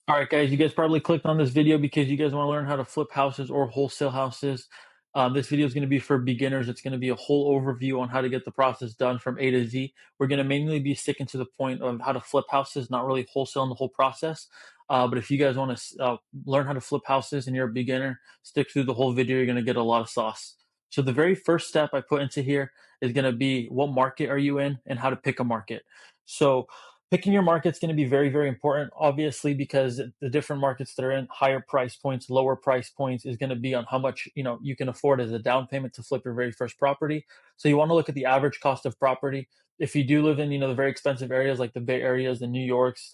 All right, guys, you guys probably clicked on this video because you guys want to learn how to flip houses or wholesale houses. This video is going to be for beginners. It's going to be a whole overview on how to get the process done from A to Z. We're going to mainly be sticking to the point of how to flip houses, not really wholesaling the whole process. But if you guys want to learn how to flip houses and you're a beginner, stick through the whole video. You're going to get a lot of sauce. So the very first step I put into here is going to be what market are you in and how to pick a market. So picking your market is going to be very, very important, obviously, because the different markets that are in higher price points, lower price points is going to be on how much you can afford as a down payment to flip your very first property. So you want to look at the average cost of property. If you do live in the very expensive areas like the Bay Areas, the New Yorks,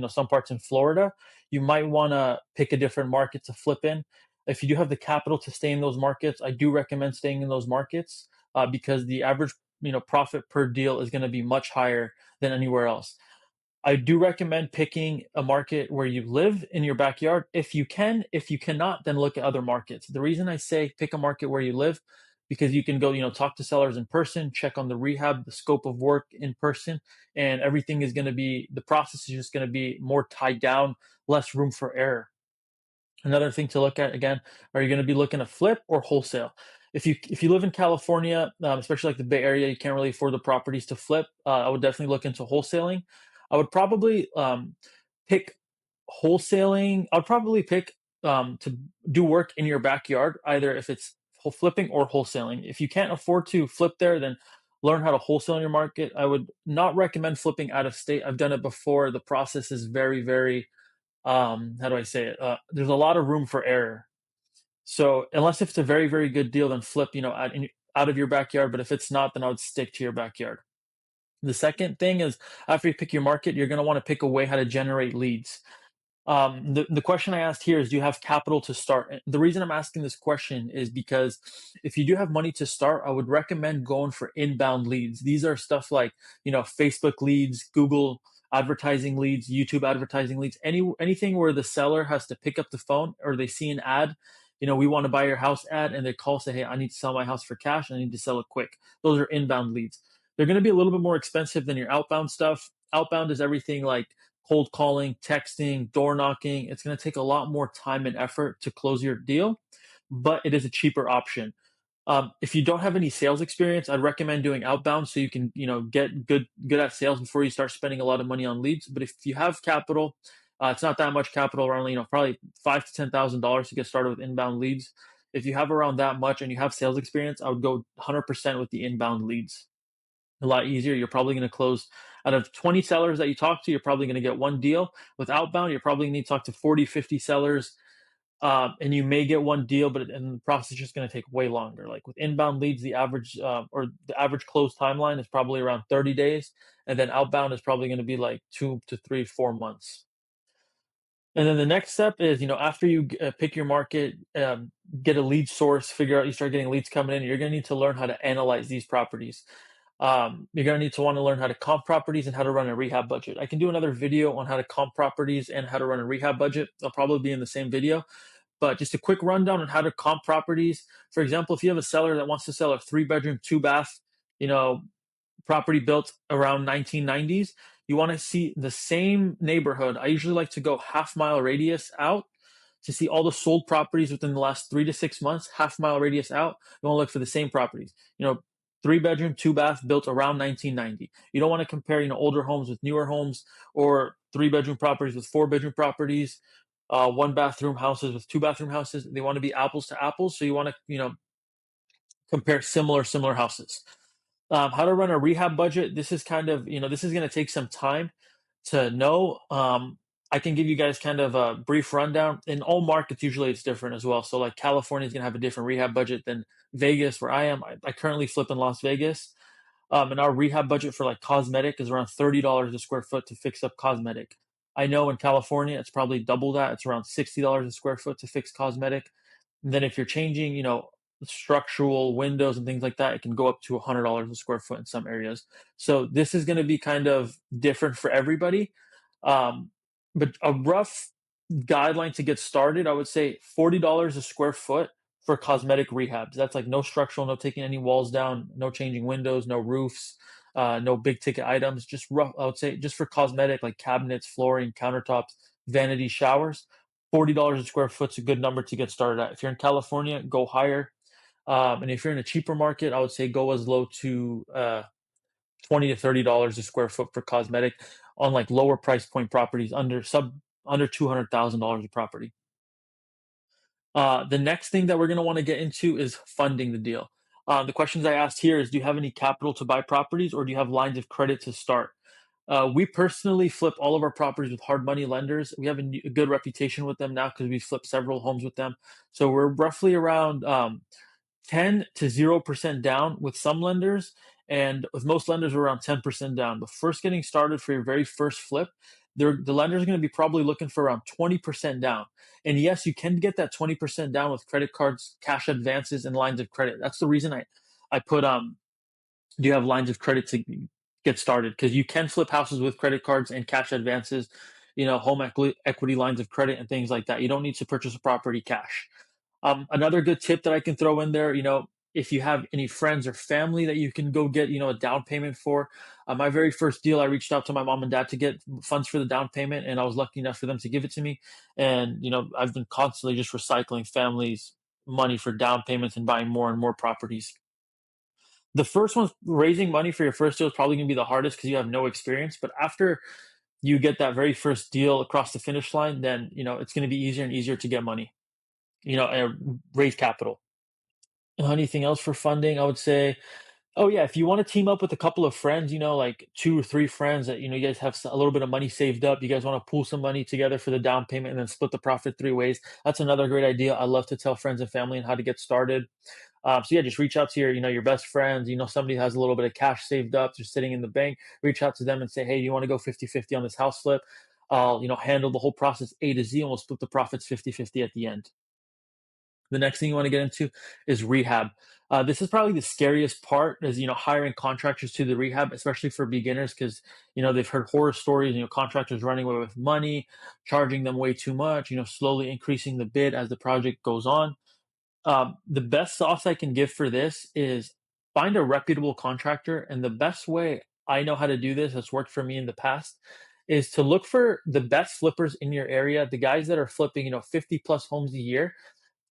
some parts in Florida, you might want to pick a different market to flip in. If you do have the capital to stay in those markets, I do recommend staying in those markets because the average profit per deal is going to be much higher than anywhere else. I do recommend picking a market where you live in your backyard if you can. If you cannot, then look at other markets. The reason I say pick a market where you live, because you can go, talk to sellers in person, check on the rehab, the scope of work in person, and everything is going to be, the process is just going to be more tied down, less room for error. Another thing to look at again, are you going to be looking to flip or wholesale? If you live in California, especially like the Bay Area, you can't really afford the properties to flip. I would definitely look into wholesaling. I would probably pick wholesaling. I'd probably pick to do work in your backyard, either if it's flipping or wholesaling. If you can't afford to flip there, then learn how to wholesale in your market. I would not recommend flipping out of state. I've done it before. The process is very, very how do I say it? There's a lot of room for error. So unless if it's a very, very good deal, then flip, out of your backyard. But if it's not, then I would stick to your backyard. The second thing is after you pick your market, you're going to want to pick a way how to generate leads. The question I asked here is, do you have capital to start? And the reason I'm asking this question is because if you do have money to start, I would recommend going for inbound leads. These are stuff like, Facebook leads, Google advertising leads, YouTube advertising leads, anything where the seller has to pick up the phone or they see an ad, we want to buy your house ad, and they call, say, hey, I need to sell my house for cash. I need to sell it quick. Those are inbound leads. They're going to be a little bit more expensive than your outbound stuff. Outbound is everything like cold calling, texting, door knocking. It's going to take a lot more time and effort to close your deal, but it is a cheaper option. If you don't have any sales experience, I'd recommend doing outbound so you can, get good at sales before you start spending a lot of money on leads. But if you have capital, it's not that much capital, around probably $5,000 to $10,000 to get started with inbound leads. If you have around that much and you have sales experience, I would go 100% with the inbound leads. A lot easier. You're probably going to close out of 20 sellers that you talk to, you're probably going to get one deal. With outbound, you're probably going to need to talk to 40, 50 sellers, and you may get one deal, and the process is just going to take way longer. Like with inbound leads, the average the average close timeline is probably around 30 days, and then outbound is probably going to be like 2 to 3, 4 months. And then the next step is, after you pick your market, get a lead source, figure out, you start getting leads coming in, you're going to need to learn how to analyze these properties. You're going to need to want to learn how to comp properties and how to run a rehab budget. I can do another video on how to comp properties and how to run a rehab budget. They'll probably be in the same video. But just a quick rundown on how to comp properties. For example, if you have a seller that wants to sell a 3-bedroom, 2-bath, you know, property built around 1990s, you want to see the same neighborhood. I usually like to go half-mile radius out to see all the sold properties within the last 3 to 6 months, half-mile radius out. You want to look for the same properties. 3-bedroom, 2-bath built around 1990. You don't want to compare, older homes with newer homes, or 3-bedroom properties with 4-bedroom properties, 1-bathroom houses with 2-bathroom houses. They want to be apples to apples. So you want to, compare similar houses. How to run a rehab budget. This is kind of, this is going to take some time to know. I can give you guys kind of a brief rundown. In all markets, usually it's different as well. So like California is going to have a different rehab budget than Vegas, where I am. I currently flip in Las Vegas. And our rehab budget for like cosmetic is around $30 a square foot to fix up cosmetic. I know in California, it's probably double that. It's around $60 a square foot to fix cosmetic. And then if you're changing, structural windows and things like that, it can go up to $100 a square foot in some areas. So this is going to be kind of different for everybody. But a rough guideline to get started, I would say $40 a square foot for cosmetic rehabs. That's like no structural, no taking any walls down, no changing windows, no roofs, no big ticket items. Just rough, I would say, just for cosmetic, like cabinets, flooring, countertops. vanity showers. $40 a square foot's a good number to get started at. If you're in California, go higher. And if you're in a cheaper market, I would say go as low to 20 to $30 a square foot for cosmetic on like lower price point properties under $200,000 a property. The next thing that we're going to want to get into is funding the deal. The questions I asked here is, do you have any capital to buy properties, or do you have lines of credit to start? We personally flip all of our properties with hard money lenders. We have a good reputation with them now because we flipped several homes with them. So we're roughly around 10 to 0% down with some lenders, and with most lenders we're around 10% down. But first, getting started for your very first flip, the lenders are going to be probably looking for around 20% down. And yes, you can get that 20% down with credit cards, cash advances, and lines of credit. That's the reason I put do you have lines of credit to get started? Because you can flip houses with credit cards and cash advances, home equity lines of credit and things like that. You don't need to purchase a property cash. Another good tip that I can throw in there, if you have any friends or family that you can go get, a down payment for. My very first deal, I reached out to my mom and dad to get funds for the down payment, and I was lucky enough for them to give it to me. And, I've been constantly just recycling families' money for down payments and buying more and more properties. The first one, raising money for your first deal, is probably going to be the hardest because you have no experience. But after you get that very first deal across the finish line, then, it's going to be easier and easier to get money, raise capital. Anything else for funding? I would say, oh yeah, if you want to team up with a couple of friends, like two or three friends that you guys have a little bit of money saved up, you guys want to pool some money together for the down payment and then split the profit three ways. That's another great idea. I love to tell friends and family on how to get started. So yeah, just reach out to your best friends. Somebody who has a little bit of cash saved up, just sitting in the bank. Reach out to them and say, hey, do you want to go 50-50 on this house flip? I'll handle the whole process A to Z, and we'll split the profits 50-50 at the end. The next thing you want to get into is rehab. This is probably the scariest part, is hiring contractors to the rehab, especially for beginners, because they've heard horror stories. Contractors running away with money, charging them way too much. Slowly increasing the bid as the project goes on. The best sauce I can give for this is find a reputable contractor, and the best way I know how to do this, that's worked for me in the past, is to look for the best flippers in your area, the guys that are flipping 50 plus homes a year,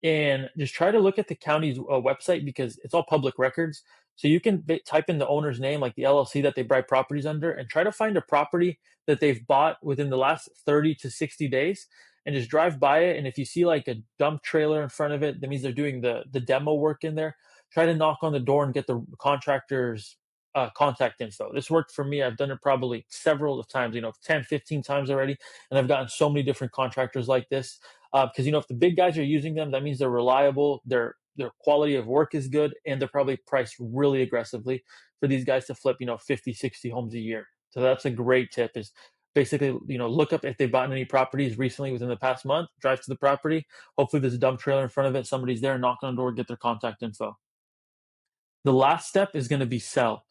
and just try to look at the county's website, because it's all public records. So you can type in the owner's name, like the LLC that they buy properties under, and try to find a property that they've bought within the last 30 to 60 days, and just drive by it. And if you see like a dump trailer in front of it, that means they're doing the demo work in there. Try to knock on the door and get the contractor's contact info. This worked for me. I've done it probably several times, 10, 15 times already. And I've gotten so many different contractors like this. Because if the big guys are using them, that means they're reliable, their quality of work is good, and they're probably priced really aggressively for these guys to flip 50, 60 homes a year. So that's a great tip, is basically look up if they've bought any properties recently within the past month, drive to the property. Hopefully there's a dump trailer in front of it, somebody's there, knock on the door, get their contact info. The last step is going to be sell.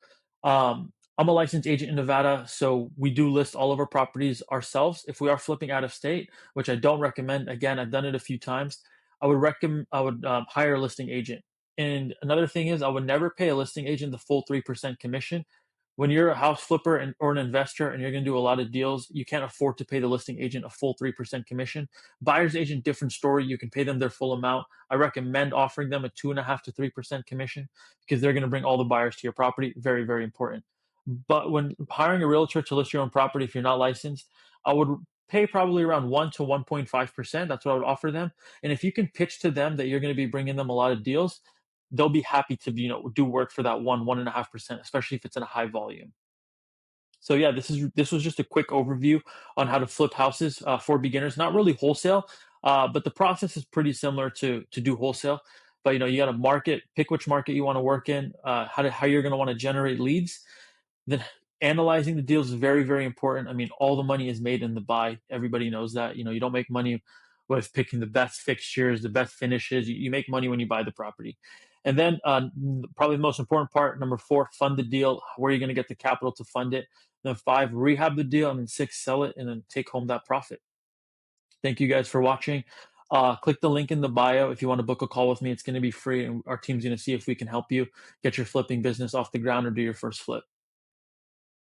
I'm a licensed agent in Nevada, so we do list all of our properties ourselves. If we are flipping out of state, which I don't recommend, again, I've done it a few times, I would hire a listing agent. And another thing is, I would never pay a listing agent the full 3% commission. When you're a house flipper or an investor and you're going to do a lot of deals, you can't afford to pay the listing agent a full 3% commission. Buyer's agent, different story. You can pay them their full amount. I recommend offering them a 2.5 to 3% commission, because they're going to bring all the buyers to your property. Very, very important. But when hiring a realtor to list your own property, if you're not licensed, I would pay probably around 1 to 1.5%. That's what I would offer them. And if you can pitch to them that you're going to be bringing them a lot of deals, they'll be happy to do work for that 1.5%, especially if it's in a high volume. So yeah, this was just a quick overview on how to flip houses for beginners. Not really wholesale, but the process is pretty similar to do wholesale. But you got to pick which market you want to work in, how you're going to want to generate leads. Then analyzing the deals is very, very important. I mean, all the money is made in the buy. Everybody knows that. You don't make money with picking the best fixtures, the best finishes. You make money when you buy the property. And then probably the most important part, number 4, fund the deal. Where are you going to get the capital to fund it? Then 5, rehab the deal. And then 6, sell it and then take home that profit. Thank you guys for watching. Click the link in the bio if you want to book a call with me. It's going to be free, and our team's going to see if we can help you get your flipping business off the ground or do your first flip.